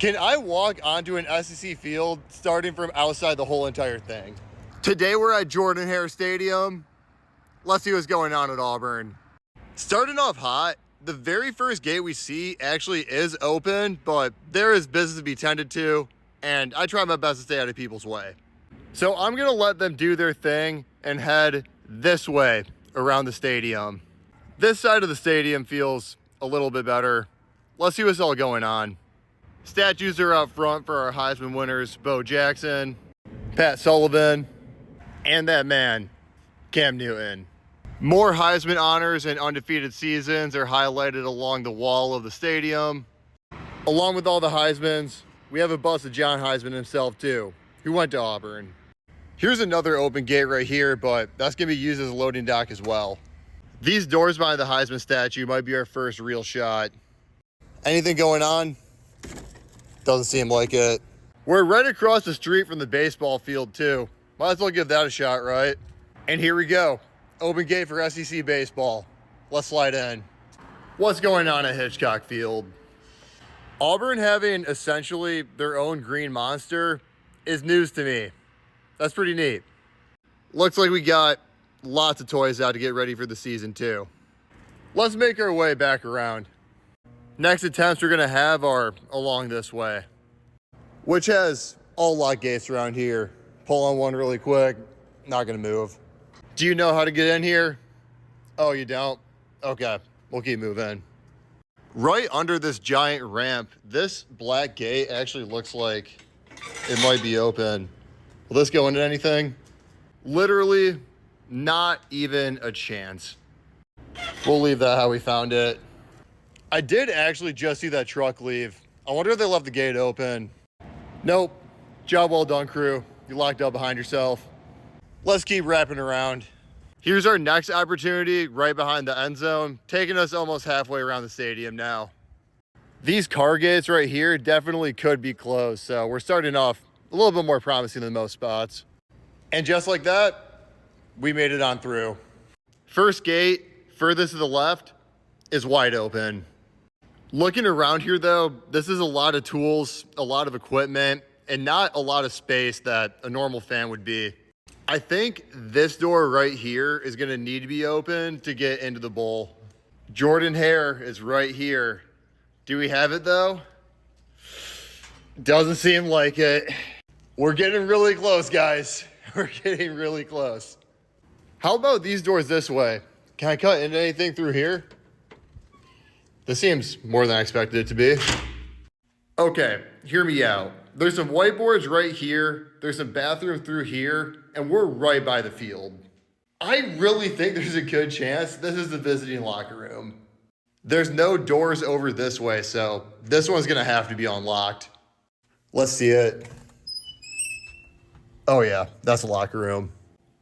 Can I walk onto an SEC field starting from outside the whole entire thing? Today we're at Jordan-Hare Stadium. Let's see what's going on at Auburn. Starting off hot, the very first gate we see actually is open, but there is business to be tended to, and I try my best to stay out of people's way. So I'm gonna let them do their thing and head this way around the stadium. This side of the stadium feels a little bit better. Let's see what's all going on. Statues are up front for our Heisman winners, Bo Jackson, Pat Sullivan, and that man, Cam Newton. More Heisman honors and undefeated seasons are highlighted along the wall of the stadium. Along with all the Heismans, we have a bust of John Heisman himself too, who went to Auburn. Here's another open gate right here, but that's gonna be used as a loading dock as well. These doors behind the Heisman statue might be our first real shot. Anything going on? Doesn't seem like it. We're right across the street from the baseball field too. Might as well give that a shot, right? And here we go. Open gate for SEC baseball. Let's slide in. What's going on at Hitchcock Field? Auburn having essentially their own green monster is news to me. That's pretty neat. Looks like we got lots of toys out to get ready for the season too. Let's make our way back around. Next attempts we're gonna have are along this way, which has all lock gates around here. Pull on one really quick, not gonna move. Do you know how to get in here? Oh, you don't? Okay, we'll keep moving. Right under this giant ramp, this black gate actually looks like it might be open. Will this go into anything? Literally not even a chance. We'll leave that how we found it. I did actually just see that truck leave. I wonder if they left the gate open. Nope. Job well done, crew. You locked up behind yourself. Let's keep wrapping around. Here's our next opportunity right behind the end zone, taking us almost halfway around the stadium now. These car gates right here definitely could be closed, so we're starting off a little bit more promising than most spots. And just like that, we made it on through. First gate, furthest to the left, is wide open. Looking around here though, this is a lot of tools, a lot of equipment, and not a lot of space that a normal fan would be. I think this door right here is gonna need to be open to get into the bowl. Jordan-Hare is right here. Do we have it though? Doesn't seem like it. We're getting really close, guys. We're getting really close. How about these doors this way? Can I cut into anything through here? This seems more than I expected it to be. Okay, hear me out. There's some whiteboards right here. There's some bathroom through here, and we're right by the field. I really think there's a good chance this is the visiting locker room. There's no doors over this way, so this one's gonna have to be unlocked. Let's see it. Oh yeah, that's the locker room.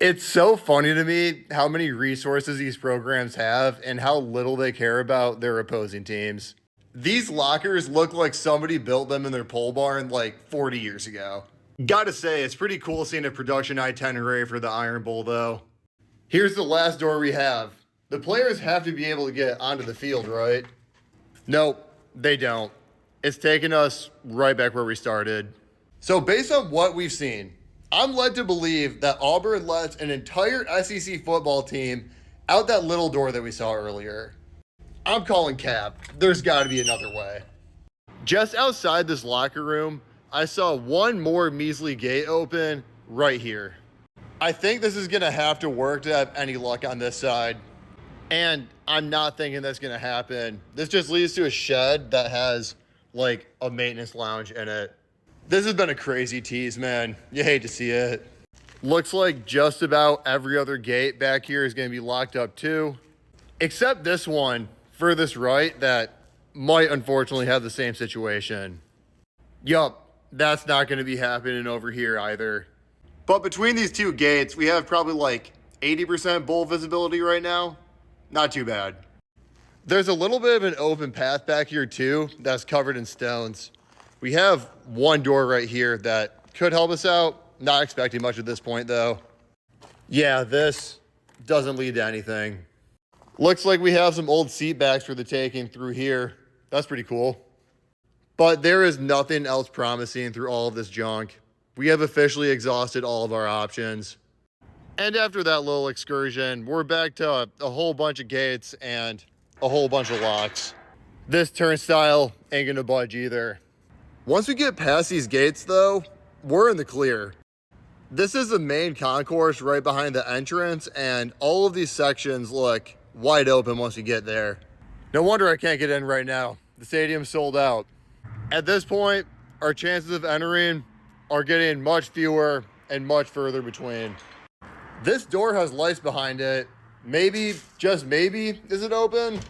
It's so funny to me how many resources these programs have and how little they care about their opposing teams. These lockers look like somebody built them in their pole barn like 40 years ago. Gotta say, it's pretty cool seeing a production itinerary for the Iron Bowl though. Here's the last door we have. The players have to be able to get onto the field, right? Nope, they don't. It's taking us right back where we started. So based on what we've seen, I'm led to believe that Auburn lets an entire SEC football team out that little door that we saw earlier. I'm calling cap. There's got to be another way. Just outside this locker room, I saw one more measly gate open right here. I think this is going to have to work to have any luck on this side. And I'm not thinking that's going to happen. This just leads to a shed that has like a maintenance lounge in it. This has been a crazy tease, man. You hate to see it. Looks like just about every other gate back here is going to be locked up too, except this one furthest right that might unfortunately have the same situation. Yup, that's not going to be happening over here either. But between these two gates, we have probably like 80% bowl visibility right now. Not too bad. There's a little bit of an open path back here too that's covered in stones. We have one door right here that could help us out. Not expecting much at this point though. Yeah, this doesn't lead to anything. Looks like we have some old seat backs for the taking through here. That's pretty cool. But there is nothing else promising through all of this junk. We have officially exhausted all of our options. And after that little excursion, we're back to a whole bunch of gates and a whole bunch of locks. This turnstile ain't gonna budge either. Once we get past these gates though, we're in the clear. This is the main concourse right behind the entrance, and all of these sections look wide open once you get there. No wonder I can't get in right now. The stadium's sold out. At this point, our chances of entering are getting much fewer and much further between. This door has lights behind it. Maybe, just maybe, is it open?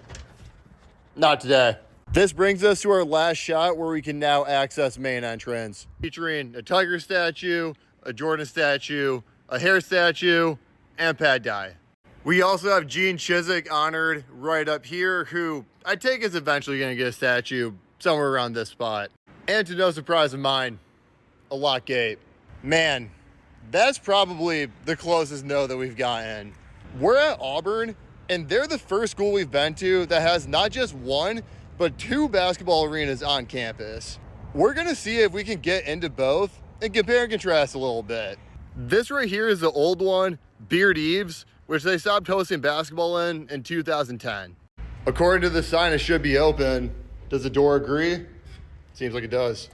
Not today. This brings us to our last shot where we can now access main entrance, featuring a tiger statue, a Jordan statue, a Hare statue, and pad dye. We also have Gene Chizik honored right up here, who I take is eventually going to get a statue somewhere around this spot. And to no surprise of mine, a lock gate. Man, that's probably the closest no that we've gotten. We're at Auburn, and they're the first school we've been to that has not just one, but two basketball arenas on campus. We're gonna see if we can get into both and compare and contrast a little bit. This right here is the old one, Beard-Eaves, which they stopped hosting basketball in 2010. According to the sign, it should be open. Does the door agree? Seems like it does.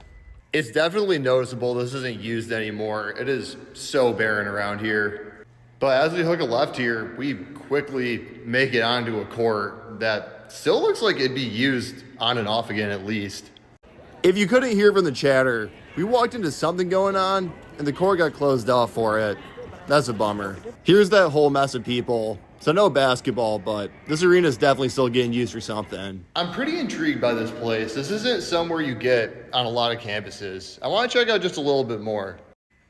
It's definitely noticeable this isn't used anymore. It is so barren around here. But as we hook a left here, we quickly make it onto a court that still looks like it'd be used on and off again at least. If you couldn't hear from the chatter, we walked into something going on and the court got closed off for it. That's a bummer. Here's that whole mess of people. So no basketball, but this arena is definitely still getting used for something. I'm pretty intrigued by this place. This isn't somewhere you get on a lot of campuses. I want to check out just a little bit more.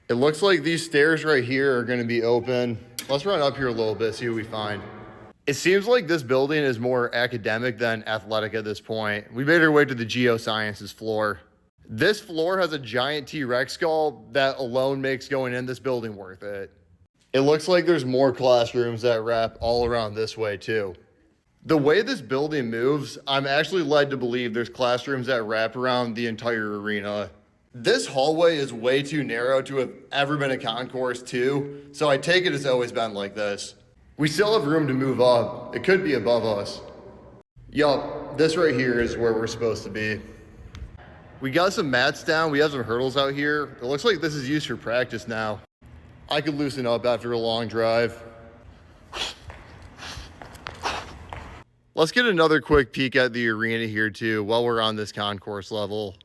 It looks like these stairs right here are going to be open. Let's run up here a little bit, see what we find. It seems like this building is more academic than athletic at this point. We made our way to the geosciences floor. This floor has a giant T-Rex skull that alone makes going in this building worth it. It looks like there's more classrooms that wrap all around this way too. The way this building moves, I'm actually led to believe there's classrooms that wrap around the entire arena. This hallway is way too narrow to have ever been a concourse too, so I take it it's always been like this. We still have room to move up. It could be above us. Yup, this right here is where we're supposed to be. We got some mats down, we have some hurdles out here. It looks like this is used for practice now. I could loosen up after a long drive. Let's get another quick peek at the arena here too while we're on this concourse level.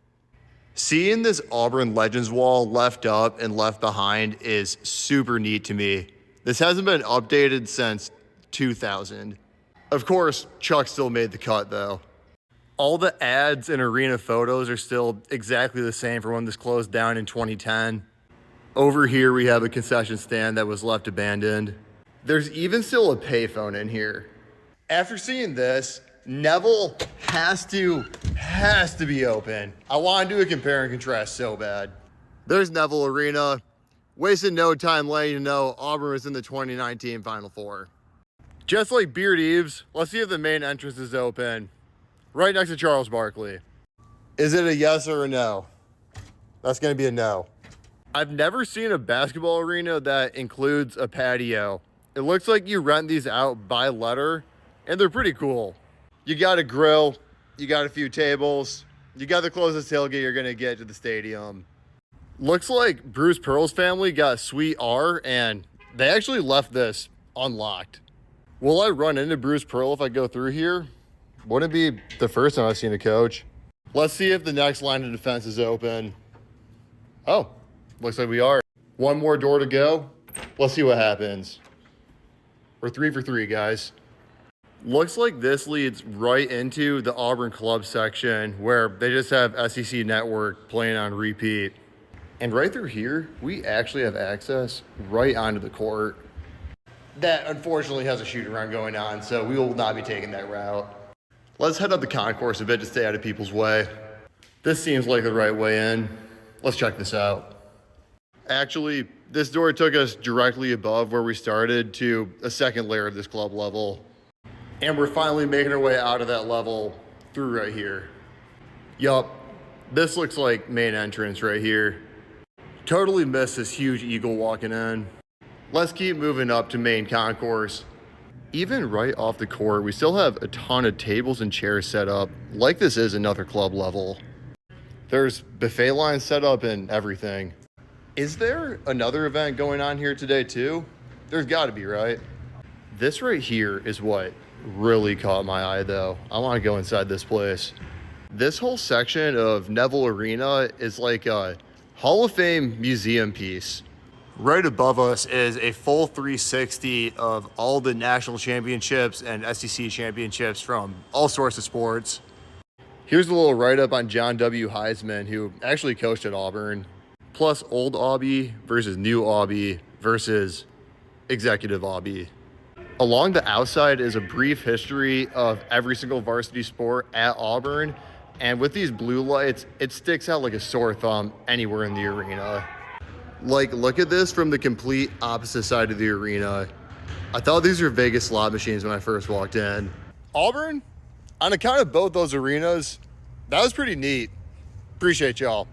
Seeing this Auburn Legends wall left up and left behind is super neat to me. This hasn't been updated since 2000. Of course, Chuck still made the cut though. All the ads and arena photos are still exactly the same from when this closed down in 2010. Over here, we have a concession stand that was left abandoned. There's even still a payphone in here. After seeing this, Neville has to be open. I want to do a compare and contrast so bad. There's Neville Arena. Wasted no time letting you know Auburn was in the 2019 Final Four. Just like Beard-Eaves, let's see if the main entrance is open. Right next to Charles Barkley. Is it a yes or a no? That's gonna be a no. I've never seen a basketball arena that includes a patio. It looks like you rent these out by letter, and they're pretty cool. You got a grill, you got a few tables, you got the closest tailgate you're gonna get to the stadium. Looks like Bruce Pearl's family got Suite R, and they actually left this unlocked. Will I run into Bruce Pearl if I go through here? Wouldn't be the first time I've seen a coach. Let's see if the next line of defense is open. Oh, looks like we are. One more door to go. Let's see what happens. We're 3 for 3, guys. Looks like this leads right into the Auburn club section where they just have SEC Network playing on repeat. And right through here, we actually have access right onto the court. That unfortunately has a shoot around going on, so we will not be taking that route. Let's head up the concourse a bit to stay out of people's way. This seems like the right way in. Let's check this out. Actually, this door took us directly above where we started to a second layer of this club level. And we're finally making our way out of that level through right here. Yup, This looks like main entrance right here. Totally missed this huge eagle walking in. Let's keep moving up to main concourse. Even right off the court, we still have a ton of tables and chairs set up, like this is another club level. There's buffet lines set up and everything. Is there another event going on here today too? There's gotta be, right? This right here is what really caught my eye though. I wanna go inside this place. This whole section of Neville Arena is like a Hall of Fame museum piece. Right above us is a full 360 of all the national championships and SEC championships from all sorts of sports. Here's a little write-up on John W. Heisman, who actually coached at Auburn, plus old Aubie versus new Aubie versus executive Aubie. Along the outside is a brief history of every single varsity sport at Auburn, and with these blue lights, it sticks out like a sore thumb anywhere in the arena. Like, look at this from the complete opposite side of the arena. I thought these were Vegas slot machines when I first walked in. Auburn, on account of both those arenas, that was pretty neat. Appreciate y'all.